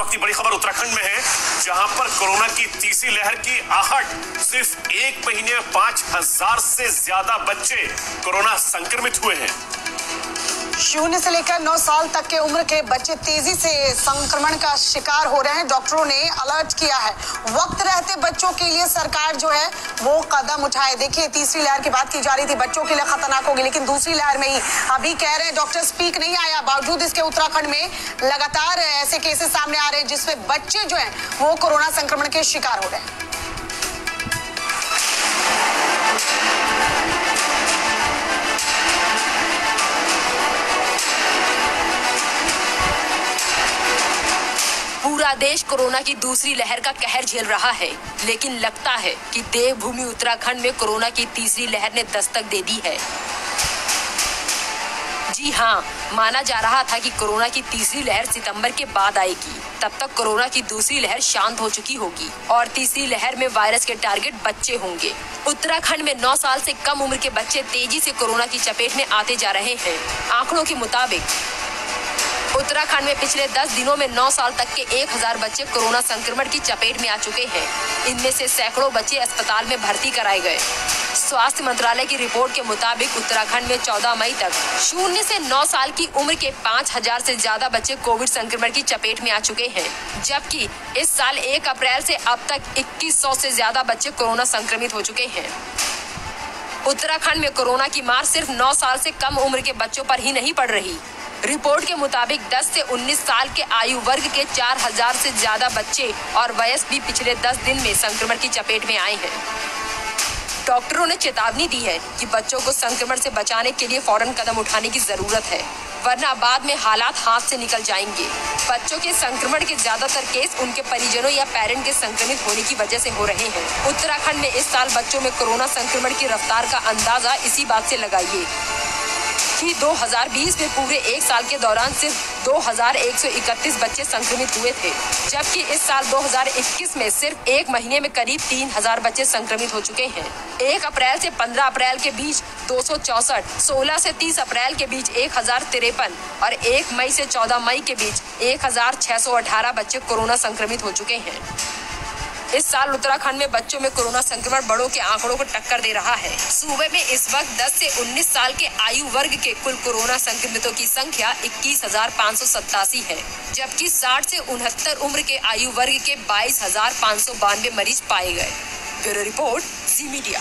वक्त की बड़ी खबर उत्तराखंड में है, जहां पर कोरोना की तीसरी लहर की आहट। सिर्फ 1 महीने में 5000 से ज्यादा बच्चे कोरोना संक्रमित हुए हैं। 0 से लेकर 9 साल तक के उम्र के बच्चे तेजी से संक्रमण का शिकार हो रहे हैं। डॉक्टरों ने अलर्ट किया है, वक्त रहते बच्चों के लिए सरकार जो है वो कदम उठाए। देखिए, तीसरी लहर की बात की जा रही थी, बच्चों के लिए खतरनाक होगी, लेकिन दूसरी लहर में ही अभी कह रहे हैं डॉक्टर स्पीक नहीं आया। बावजूद इसके उत्तराखंड में लगातार ऐसे केसेस सामने आ रहे हैं जिसमें बच्चे जो है वो कोरोना संक्रमण के शिकार हो रहे हैं। पूरा देश कोरोना की दूसरी लहर का कहर झेल रहा है, लेकिन लगता है कि देवभूमि उत्तराखंड में कोरोना की तीसरी लहर ने दस्तक दे दी है। जी हाँ, माना जा रहा था कि कोरोना की तीसरी लहर सितंबर के बाद आएगी। तब तक कोरोना की दूसरी लहर शांत हो चुकी होगी और तीसरी लहर में वायरस के टारगेट बच्चे होंगे। उत्तराखंड में 9 साल से कम उम्र के बच्चे तेजी से कोरोना की चपेट में आते जा रहे हैं। आंकड़ों के मुताबिक उत्तराखंड में पिछले 10 दिनों में 9 साल तक के 1000 बच्चे कोरोना संक्रमण की चपेट में आ चुके हैं। इनमें से सैकड़ों बच्चे अस्पताल में भर्ती कराए गए। स्वास्थ्य मंत्रालय की रिपोर्ट के मुताबिक उत्तराखंड में 14 मई तक 0 से 9 साल की उम्र के 5000 से ज्यादा बच्चे कोविड संक्रमण की चपेट में आ चुके हैं, जबकि इस साल 1 अप्रैल से अब तक 2100 से ज्यादा बच्चे कोरोना संक्रमित हो चुके हैं। उत्तराखंड में कोरोना की मार सिर्फ 9 साल से कम उम्र के बच्चों पर ही नहीं पड़ रही। रिपोर्ट के मुताबिक 10 से 19 साल के आयु वर्ग के 4000 से ज्यादा बच्चे और वयस्क भी पिछले 10 दिन में संक्रमण की चपेट में आए हैं। डॉक्टरों ने चेतावनी दी है कि बच्चों को संक्रमण से बचाने के लिए फौरन कदम उठाने की जरूरत है, वरना बाद में हालात हाथ से निकल जाएंगे। बच्चों के संक्रमण के ज्यादातर केस उनके परिजनों या पेरेंट के संक्रमित होने की वजह से हो रहे हैं। उत्तराखंड में इस साल बच्चों में कोरोना संक्रमण की रफ्तार का अंदाजा इसी बात से लगाइए कि 2020 में पूरे 1 साल के दौरान सिर्फ 2131 बच्चे संक्रमित हुए थे, जबकि इस साल 2021 में सिर्फ 1 महीने में करीब 3000 बच्चे संक्रमित हो चुके हैं। 1 अप्रैल से 15 अप्रैल के बीच 264, 16 से 30 अप्रैल के बीच 1053 और 1 मई से 14 मई के बीच 1618 बच्चे कोरोना संक्रमित हो चुके हैं। इस साल उत्तराखंड में बच्चों में कोरोना संक्रमण बड़ों के आंकड़ों को टक्कर दे रहा है। सूबे में इस वक्त 10 से 19 साल के आयु वर्ग के कुल कोरोना संक्रमितों की संख्या 21,587 है, जबकि 60 से 69 उम्र के आयु वर्ग के 22,592 मरीज पाए गए। ब्यूरो रिपोर्ट, जी मीडिया।